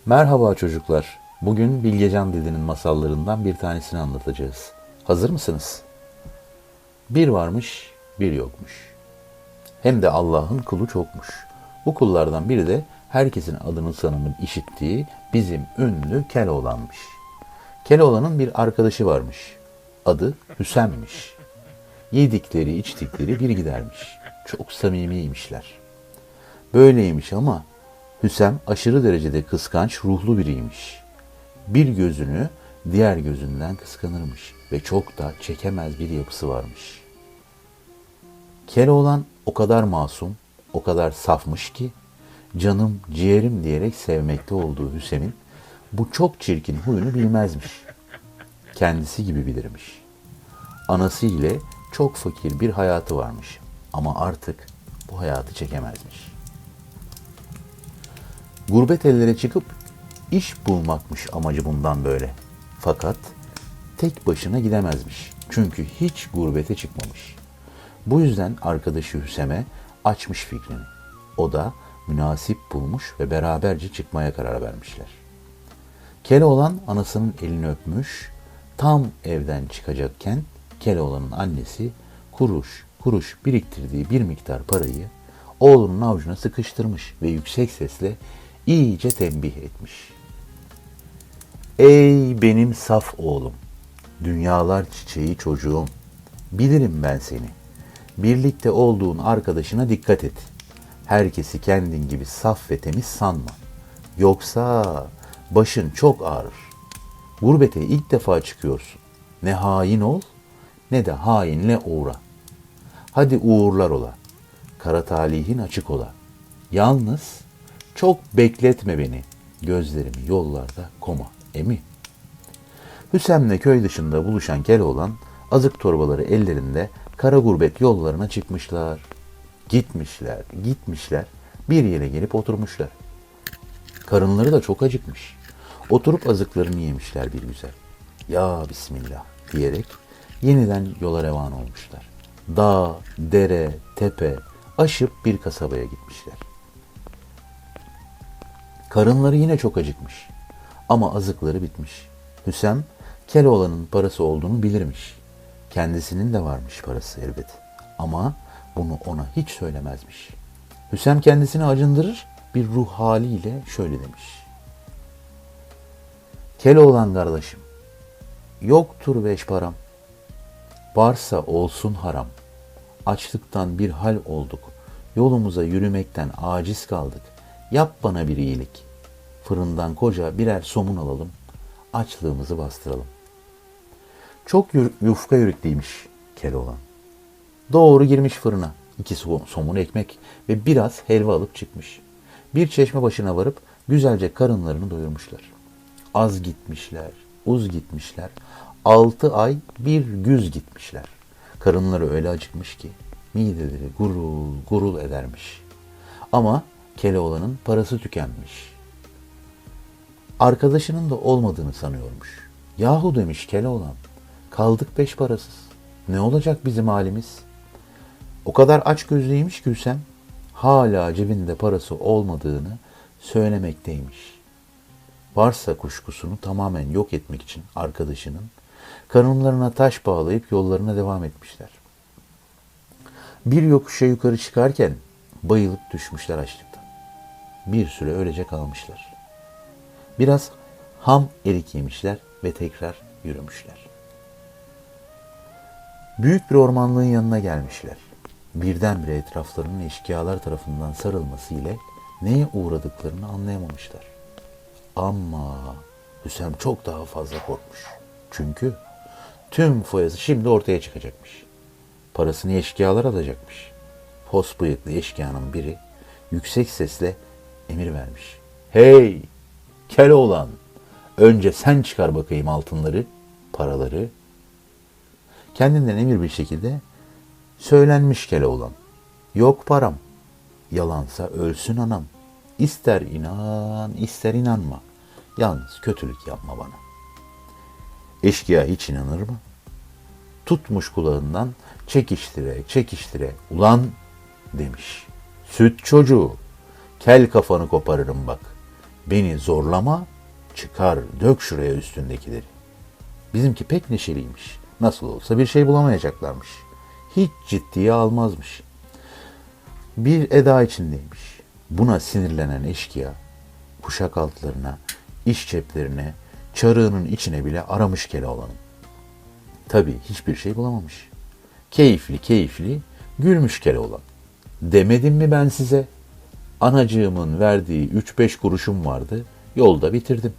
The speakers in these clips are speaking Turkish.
Merhaba çocuklar. Bugün Bilgecan Dede'nin masallarından bir tanesini anlatacağız. Hazır mısınız? Bir varmış, bir yokmuş. Hem de Allah'ın kulu çokmuş. Bu kullardan biri de herkesin adını sanınıp işittiği bizim ünlü Keloğlan'mış. Keloğlan'ın bir arkadaşı varmış. Adı Hüsem'miş. Yedikleri içtikleri bir gidermiş. Çok samimiymişler. Böyleymiş ama Hüsem aşırı derecede kıskanç ruhlu biriymiş. Bir gözünü diğer gözünden kıskanırmış ve çok da çekemez bir yapısı varmış. Keloğlan o kadar masum, o kadar safmış ki canım ciğerim diyerek sevmekte olduğu Hüsem'in bu çok çirkin huyunu bilmezmiş. Kendisi gibi bilirmiş. Anası ile çok fakir bir hayatı varmış ama artık bu hayatı çekemezmiş. Gurbet ellere çıkıp iş bulmakmış amacı bundan böyle. Fakat tek başına gidemezmiş. Çünkü hiç gurbete çıkmamış. Bu yüzden arkadaşı Hüsem'e açmış fikrini. O da münasip bulmuş ve beraberce çıkmaya karar vermişler. Keloğlan anasının elini öpmüş. Tam evden çıkacakken Keloğlan'ın annesi kuruş kuruş biriktirdiği bir miktar parayı oğlunun avucuna sıkıştırmış ve yüksek sesle iyice tembih etmiş. Ey benim saf oğlum, dünyalar çiçeği çocuğum, bilirim ben seni. Birlikte olduğun arkadaşına dikkat et. Herkesi kendin gibi saf ve temiz sanma. Yoksa başın çok ağrır. Gurbete ilk defa çıkıyorsun. Ne hain ol, ne de hainle uğra. Hadi uğurlar ola. Kara talihin açık ola. Yalnız çok bekletme beni. Gözlerimi yollarda koma. Emi. Hüsem'le köy dışında buluşan Keloğlan azık torbaları ellerinde kara gurbet yollarına çıkmışlar. Gitmişler, bir yere gelip oturmuşlar. Karınları da çok acıkmış. Oturup azıklarını yemişler bir güzel. Ya Bismillah diyerek yeniden yola revan olmuşlar. Dağ, dere, tepe aşıp bir kasabaya gitmişler. Karınları yine çok acıkmış. Ama azıkları bitmiş. Hüsem, Keloğlan'ın parası olduğunu bilirmiş. Kendisinin de varmış parası elbet. Ama bunu ona hiç söylemezmiş. Hüsem kendisini acındırır, bir ruh haliyle şöyle demiş. Keloğlan kardeşim, yoktur beş param. Varsa olsun haram. Açlıktan bir hal olduk. Yolumuza yürümekten aciz kaldık. Yap bana bir iyilik. Fırından koca birer somun alalım. Açlığımızı bastıralım. Çok yufka yürekliymiş Keloğlan. Doğru girmiş fırına. 2 somun ekmek ve biraz helva alıp çıkmış. Bir çeşme başına varıp güzelce karınlarını doyurmuşlar. Az gitmişler, uz gitmişler. 6 ay bir güz gitmişler. Karınları öyle acıkmış ki mideleri gurul gurul edermiş. Ama Keloğlan'ın parası tükenmiş. Arkadaşının da olmadığını sanıyormuş. Yahu demiş Keloğlan, kaldık 5 parasız. Ne olacak bizim halimiz? O kadar açgözlüymüş ki Hüsem, hala cebinde parası olmadığını söylemekteymiş. Varsa kuşkusunu tamamen yok etmek için arkadaşının karınlarına taş bağlayıp yollarına devam etmişler. Bir yokuşa yukarı çıkarken bayılıp düşmüşler açlıktan. Bir süre öylece kalmışlar. Biraz ham erik yemişler ve tekrar yürümüşler. Büyük bir ormanlığın yanına gelmişler. Birdenbire etraflarının eşkıyalar tarafından sarılması ile neye uğradıklarını anlayamamışlar. Ama Hüsem çok daha fazla korkmuş. Çünkü tüm foyası şimdi ortaya çıkacakmış. Parasını eşkıyalar alacakmış. Pos bıyıklı eşkıyanın biri yüksek sesle emir vermiş. Hey Keloğlan, önce sen çıkar bakayım altınları, paraları. Kendinden emir bir şekilde söylenmiş Keloğlan. Yok param, yalansa ölsün anam. İster inan, ister inanma. Yalnız kötülük yapma bana. Eşkıya hiç inanır mı? Tutmuş kulağından çekiştire, ulan demiş. Süt çocuğu, kel kafanı koparırım bak. Beni zorlama, çıkar dök şuraya üstündekileri. Bizimki pek neşeliymiş. Nasıl olsa bir şey bulamayacaklarmış. Hiç ciddiye almazmış. Bir eda içindeymiş. Buna sinirlenen eşkıya, kuşak altlarına, iş ceplerine, çarığının içine bile aramış Keloğlan'ın. Tabii hiçbir şey bulamamış. Keyifli keyifli gülmüş Keloğlan. Demedim mi ben size? Anacığımın verdiği 3-5 kuruşum vardı, yolda bitirdim.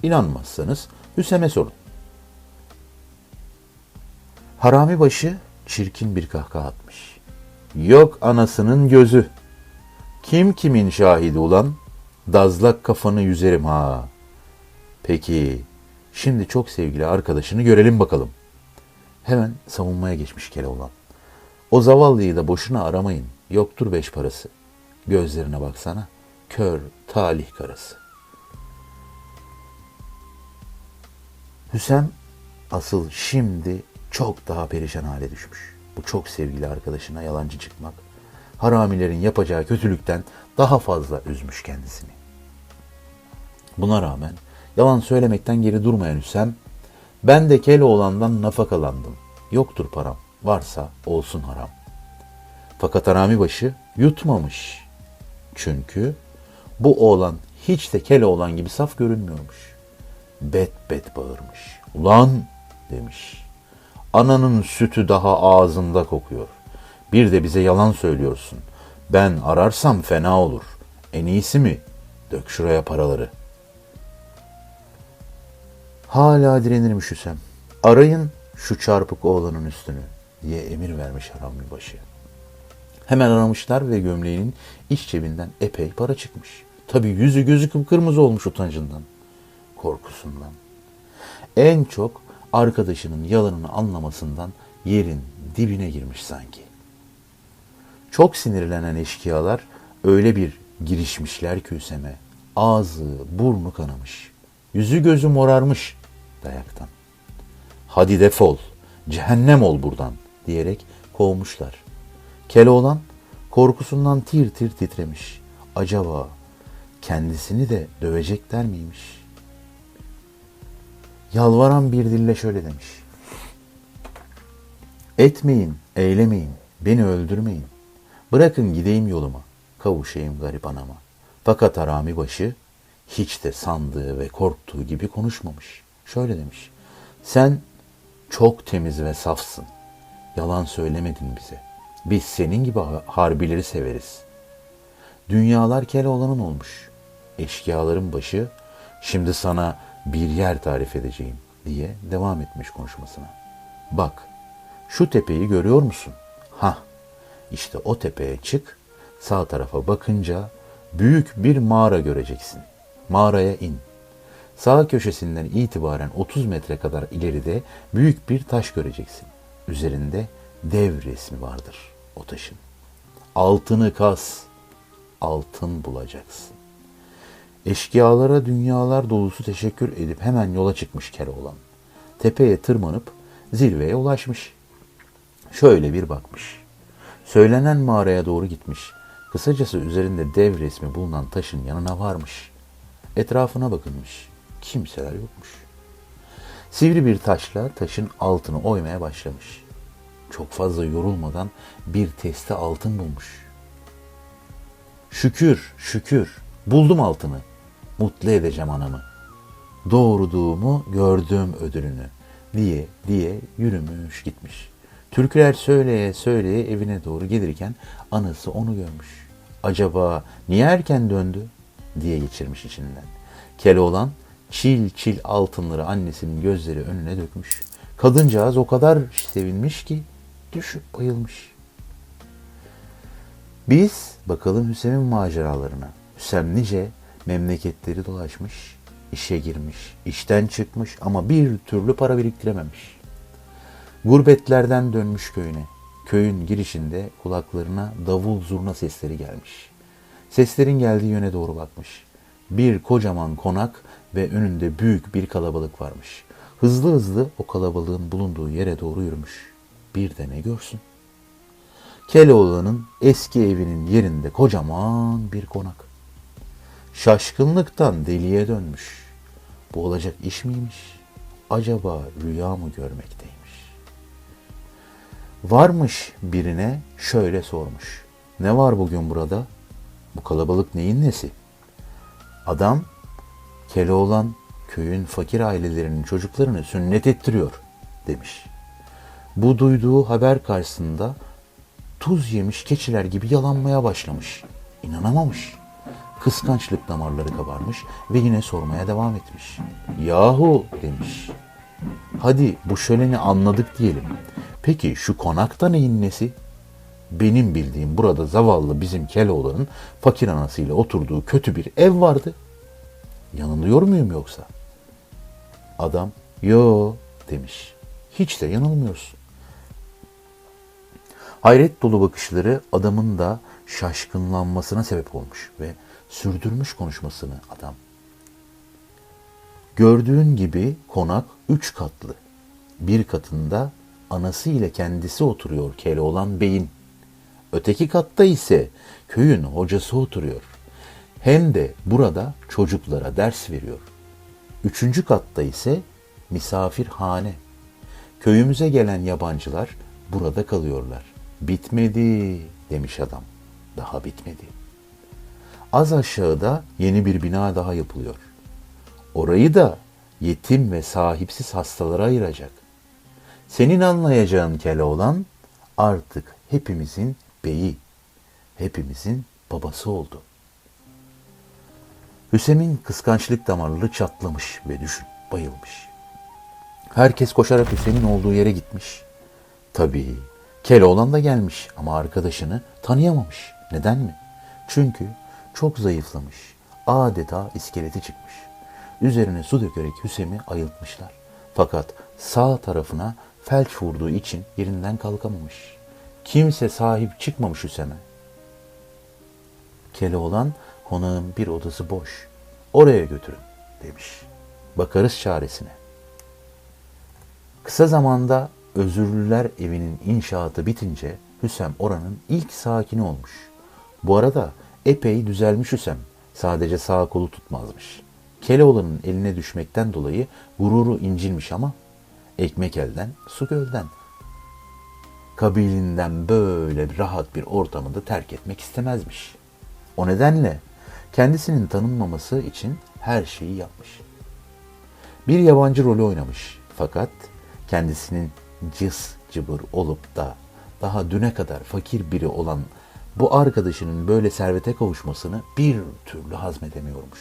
İnanmazsanız Hüsem'e sorun. Harami başı çirkin bir kahkaha atmış. Yok anasının gözü. Kim kimin şahidi ulan? Dazlak kafanı yüzerim ha. Peki, şimdi çok sevgili arkadaşını görelim bakalım. Hemen savunmaya geçmiş Keloğlan. O zavallıyı da boşuna aramayın. Yoktur 5 parası. Gözlerine baksana. Kör, talih karası. Hüsem asıl şimdi çok daha perişan hale düşmüş. Bu çok sevgili arkadaşına yalancı çıkmak, haramilerin yapacağı kötülükten daha fazla üzmüş kendisini. Buna rağmen yalan söylemekten geri durmayan Hüsem, ben de Keloğlan'dan nafakalandım. Yoktur param, varsa olsun haram. Fakat harami başı yutmamış. Çünkü bu oğlan hiç de Keloğlan gibi saf görünmüyormuş. Bet bet bağırmış. Ulan demiş. Ananın sütü daha ağzında kokuyor. Bir de bize yalan söylüyorsun. Ben ararsam fena olur. En iyisi mi? Dök şuraya paraları. Hala direnirmiş Hüsem. Arayın şu çarpık oğlanın üstünü diye emir vermiş harami başı. Hemen aramışlar ve gömleğinin iç cebinden epey para çıkmış. Tabii yüzü gözü kıpkırmızı olmuş utancından, korkusundan. En çok arkadaşının yalanını anlamasından yerin dibine girmiş sanki. Çok sinirlenen eşkıyalar öyle bir girişmişler ki Hüsem'e. Ağzı, burnu kanamış. Yüzü gözü morarmış dayaktan. Hadi defol, cehennem ol buradan diyerek kovmuşlar. Keloğlan korkusundan tir tir titremiş. Acaba kendisini de dövecekler miymiş? Yalvaran bir dille şöyle demiş. Etmeyin, eylemeyin, beni öldürmeyin. Bırakın gideyim yoluma, kavuşayım garip anama. Fakat harami başı hiç de sandığı ve korktuğu gibi konuşmamış. Şöyle demiş. Sen çok temiz ve safsın. Yalan söylemedin bize. Biz senin gibi harbileri severiz. Dünyalar Keloğlan'ın olmuş. Eşkıyaların başı şimdi sana bir yer tarif edeceğim diye devam etmiş konuşmasına. Bak, şu tepeyi görüyor musun? Hah, işte o tepeye çık, sağ tarafa bakınca büyük bir mağara göreceksin. Mağaraya in. Sağ köşesinden itibaren 30 metre kadar ileride büyük bir taş göreceksin. Üzerinde dev resmi vardır o taşın. Altını kaz, altın bulacaksın. Eşkıyalara dünyalar dolusu teşekkür edip hemen yola çıkmış Keloğlan. Tepeye tırmanıp zirveye ulaşmış. Şöyle bir bakmış. Söylenen mağaraya doğru gitmiş. Kısacası üzerinde dev resmi bulunan taşın yanına varmış. Etrafına bakınmış. Kimseler yokmuş. Sivri bir taşla taşın altını oymaya başlamış. Çok fazla yorulmadan bir testi altın bulmuş. Şükür, şükür, buldum altını. Mutlu edeceğim anamı. Doğurduğumu gördüm ödülünü diye yürümüş gitmiş. Türküler söyleye söyleye evine doğru gelirken anası onu görmüş. Acaba niye erken döndü diye geçirmiş içinden. Keloğlan çil çil altınları annesinin gözleri önüne dökmüş. Kadıncağız o kadar sevinmiş ki düşüp bayılmış. Biz bakalım Hüsem'in maceralarına. Hüsem nice memleketleri dolaşmış, işe girmiş, işten çıkmış ama bir türlü para biriktirememiş. Gurbetlerden dönmüş köyüne. Köyün girişinde kulaklarına davul zurna sesleri gelmiş. Seslerin geldiği yöne doğru bakmış. Bir kocaman konak ve önünde büyük bir kalabalık varmış. Hızlı hızlı o kalabalığın bulunduğu yere doğru yürümüş. Bir de ne görsün? Keloğlan'ın eski evinin yerinde kocaman bir konak. Şaşkınlıktan deliye dönmüş. Bu olacak iş miymiş? Acaba rüya mı görmekteymiş? Varmış birine şöyle sormuş. Ne var bugün burada? Bu kalabalık neyin nesi? Adam, Keloğlan köyün fakir ailelerinin çocuklarını sünnet ettiriyor demiş. Bu duyduğu haber karşısında tuz yemiş keçiler gibi yalanmaya başlamış. İnanamamış. Kıskançlık damarları kabarmış ve yine sormaya devam etmiş. Yahu demiş. Hadi bu şöleni anladık diyelim. Peki şu konakta neyin nesi? Benim bildiğim burada zavallı bizim Keloğlan'ın fakir anasıyla oturduğu kötü bir ev vardı. Yanılıyor muyum yoksa? Adam, yo demiş. Hiç de yanılmıyorsun. Hayret dolu bakışları adamın da şaşkınlanmasına sebep olmuş ve sürdürmüş konuşmasını adam. Gördüğün gibi konak 3 katlı. Bir katında anası ile kendisi oturuyor Keloğlan Bey'in. Öteki katta ise köyün hocası oturuyor. Hem de burada çocuklara ders veriyor. 3. katta ise misafirhane. Köyümüze gelen yabancılar burada kalıyorlar. Bitmedi demiş adam. Daha bitmedi. Az aşağıda yeni bir bina daha yapılıyor. Orayı da yetim ve sahipsiz hastalara ayıracak. Senin anlayacağın Keloğlan artık hepimizin beyi, hepimizin babası oldu. Hüsem'in kıskançlık damarları çatlamış ve bayılmış. Herkes koşarak Hüsem'in olduğu yere gitmiş. Tabii Keloğlan da gelmiş ama arkadaşını tanıyamamış. Neden mi? Çünkü çok zayıflamış. Adeta iskeleti çıkmış. Üzerine su dökerek Hüsem'i ayıltmışlar. Fakat sağ tarafına felç vurduğu için yerinden kalkamamış. Kimse sahip çıkmamış Hüsem'e. Keloğlan, konağın bir odası boş. Oraya götürün demiş. Bakarız çaresine. Kısa zamanda Özürlüler evinin inşaatı bitince Hüsem oranın ilk sakini olmuş. Bu arada epey düzelmiş Hüsem. Sadece sağ kolu tutmazmış. Keloğlan'ın eline düşmekten dolayı gururu incilmiş ama ekmek elden, su gölden. Kabilinden böyle rahat bir ortamı da terk etmek istemezmiş. O nedenle kendisinin tanınmaması için her şeyi yapmış. Bir yabancı rolü oynamış fakat kendisinin cız cıbır olup da daha düne kadar fakir biri olan bu arkadaşının böyle servete kavuşmasını bir türlü hazmedemiyormuş.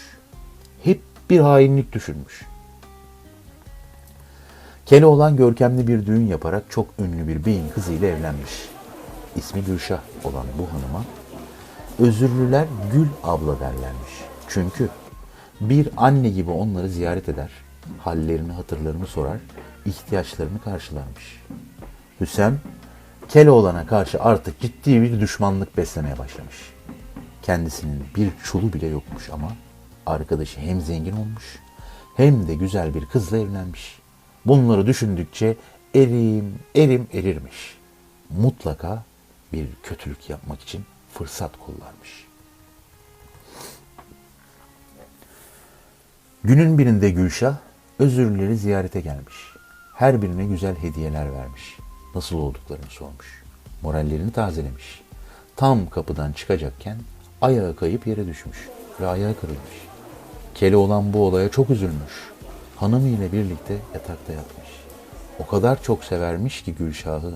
Hep bir hainlik düşünmüş. Keloğlan görkemli bir düğün yaparak çok ünlü bir beyin kızıyla evlenmiş. İsmi Gülşah olan bu hanıma Özürlüler Gül abla derlermiş. Çünkü bir anne gibi onları ziyaret eder, hallerini hatırlarını sorar, ihtiyaçlarını karşılarmış. Hüsem, Keloğlan'a karşı artık ciddi bir düşmanlık beslemeye başlamış. Kendisinin bir çulu bile yokmuş ama arkadaşı hem zengin olmuş hem de güzel bir kızla evlenmiş. Bunları düşündükçe erim erirmiş. Mutlaka bir kötülük yapmak için fırsat kollarmış. Günün birinde Gülşah Özürlüleri ziyarete gelmiş. Her birine güzel hediyeler vermiş. Nasıl olduklarını sormuş. Morallerini tazelemiş. Tam kapıdan çıkacakken ayağı kayıp yere düşmüş ve ayağı kırılmış. Keloğlan bu olaya çok üzülmüş. Hanımı ile birlikte yatakta yatmış. O kadar çok severmiş ki Gülşah'ı.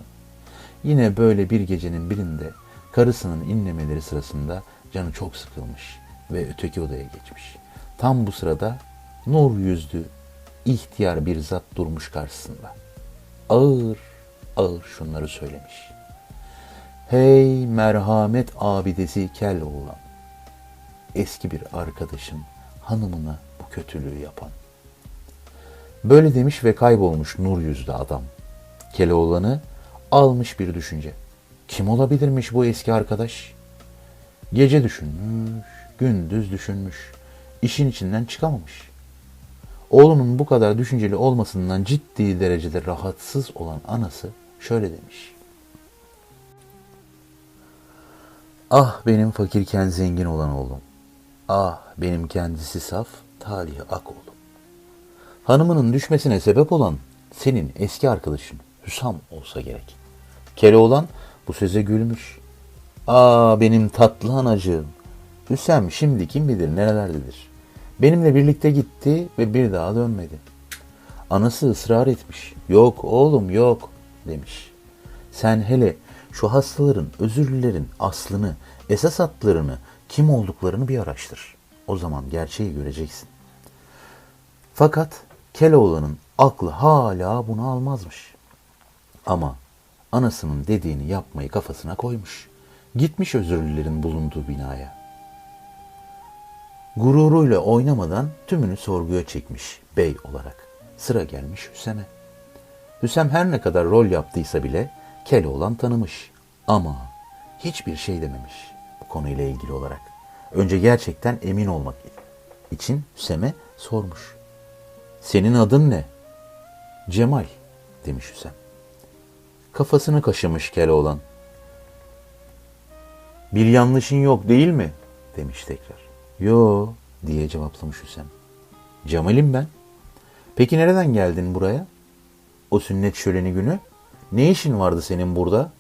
Yine böyle bir gecenin birinde karısının inlemeleri sırasında canı çok sıkılmış ve öteki odaya geçmiş. Tam bu sırada nur yüzlü, ihtiyar bir zat durmuş karşısında. Ağır ağır şunları söylemiş. Hey merhamet abidesi Keloğlan. Eski bir arkadaşın hanımına bu kötülüğü yapan. Böyle demiş ve kaybolmuş nur yüzlü adam. Keloğlan'ı almış bir düşünce. Kim olabilirmiş bu eski arkadaş? Gece düşünmüş, gündüz düşünmüş. İşin içinden çıkamamış. Oğlunun bu kadar düşünceli olmasından ciddi derecede rahatsız olan anası şöyle demiş. Ah benim fakirken zengin olan oğlum. Ah benim kendisi saf, talihi ak oğlum. Hanımının düşmesine sebep olan senin eski arkadaşın Hüsam olsa gerek. Keloğlan bu söze gülmüş. Aa benim tatlı anacığım. Hüsam şimdi kim bilir nerelerdedir. Benimle birlikte gitti ve bir daha dönmedi. Anası ısrar etmiş. Yok oğlum yok demiş. Sen hele şu hastaların, özürlülerin aslını, esas hatlarını, kim olduklarını bir araştır. O zaman gerçeği göreceksin. Fakat Keloğlan'ın aklı hala bunu almazmış. Ama anasının dediğini yapmayı kafasına koymuş. Gitmiş özürlülerin bulunduğu binaya. Gururuyla oynamadan tümünü sorguya çekmiş bey olarak. Sıra gelmiş Hüsem'e. Hüsem her ne kadar rol yaptıysa bile Keloğlan tanımış. Ama hiçbir şey dememiş bu konuyla ilgili olarak. Önce gerçekten emin olmak için Hüsem'e sormuş. Senin adın ne? Cemal demiş Hüsem. Kafasını kaşımış Keloğlan. Bir yanlışın yok değil mi? Demiş tekrar. Yo diye cevaplamış Hüsem. Cemal'im ben. Peki nereden geldin buraya? O sünnet şöleni günü. Ne işin vardı senin burada?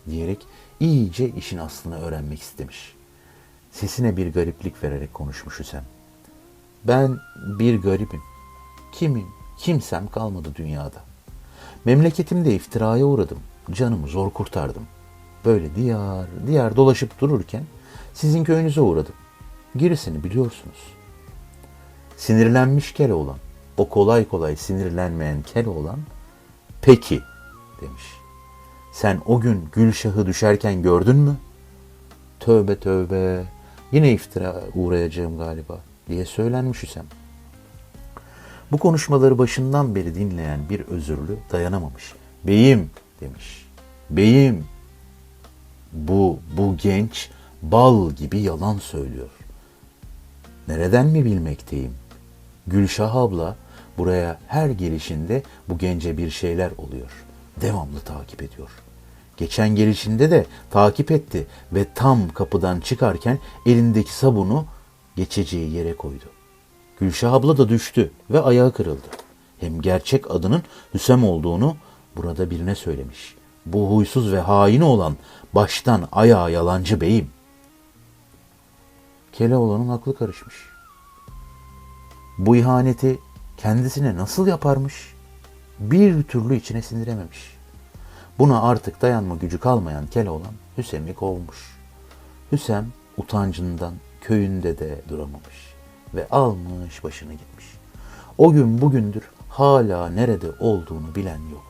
Diyerek iyice işin aslını öğrenmek istemiş. Sesine bir gariplik vererek konuşmuş Hüsem. Ben bir garibim. Kimsem kalmadı dünyada. Memleketimde iftiraya uğradım. Canımı zor kurtardım. Böyle diyar dolaşıp dururken sizin köyünüze uğradım. Gerisini biliyorsunuz. Sinirlenmiş Keloğlan. O kolay kolay sinirlenmeyen Keloğlan, peki demiş. Sen o gün Gülşah'ı düşerken gördün mü? Tövbe tövbe, yine iftira uğrayacağım galiba diye söylenmiş Hüsem. Bu konuşmaları başından beri dinleyen bir özürlü dayanamamış. Beyim demiş. Beyim, bu genç bal gibi yalan söylüyor. Nereden mi bilmekteyim? Gülşah abla buraya her gelişinde bu gence bir şeyler oluyor. Devamlı takip ediyor. Geçen gelişinde de takip etti ve tam kapıdan çıkarken elindeki sabunu geçeceği yere koydu. Gülşah abla da düştü ve ayağı kırıldı. Hem gerçek adının Hüsem olduğunu burada birine söylemiş. Bu huysuz ve hain olan baştan ayağa yalancı beyim. Keloğlan'ın aklı karışmış. Bu ihaneti kendisine nasıl yaparmış? Bir türlü içine sindirememiş. Buna artık dayanma gücü kalmayan Keloğlan Hüsem'i kovmuş. Hüsem utancından köyünde de duramamış ve almış başını gitmiş. O gün bugündür hala nerede olduğunu bilen yok.